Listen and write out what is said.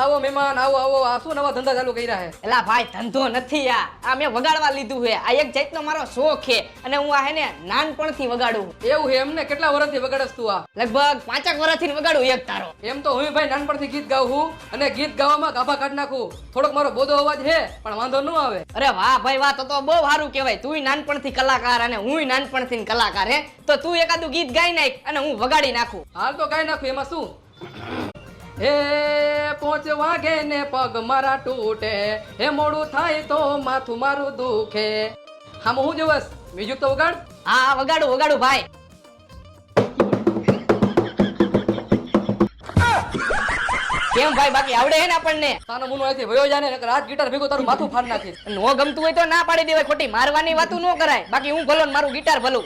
આવો મહેમાન, આવો આવો. આ શું નવા ધંધા ચાલુ કર્યા છે? એલા ભાઈ ધંધો નથી આ મેં વગાડવા લીધું છે. આ એક જાતનો મારો શોખ છે અને હું આ હે ને નાનપણથી વગાડું. એવું છે એમને? કેટલા વર્ષથી વગાડસ તું આ? લગભગ 5 વર્ષથી વગાડું એક તારો. એમ તો હું ભાઈ નાનપણથી ગીત ગાઉં છું અને ગીત ગાવામાં ગાભા કાઢ નાખું. થોડોક મારો બોધો અવાજ છે પણ વાંધો ન આવે. અરે વાહ ભાઈ વાહ, તો બહુ સારું કહેવાય. તુંય નાનપણથી કલાકાર અને હુંય નાનપણથી કલાકાર હે. તો તું એકાદું ગીત ગાઈ નાખ અને હું વગાડી નાખું. હાલ તો ગાઈ નાખું, એમાં શું? હે 5 વાગે ને પગ મારા તૂટે, હે મોડું થાય તો માથું મારું દુખે. હામ હું જોવસ મ્યુઝિક તો વગાડ. હા વગાડું ભાઈ. કેમ ભાઈ બાકી આવડે હે ને આપણને? તાનો મુનો અહીંથી વયો જાને નકર રાત ગિટાર ભેગું તારું માથું ફાડ નાખીશ. નો ગમતું હોય તો ના પાડી દેવાય, ખોટી મારવાની વાતું ન કરાય. બાકી હું ભલો ને મારું ગિટાર ભલું.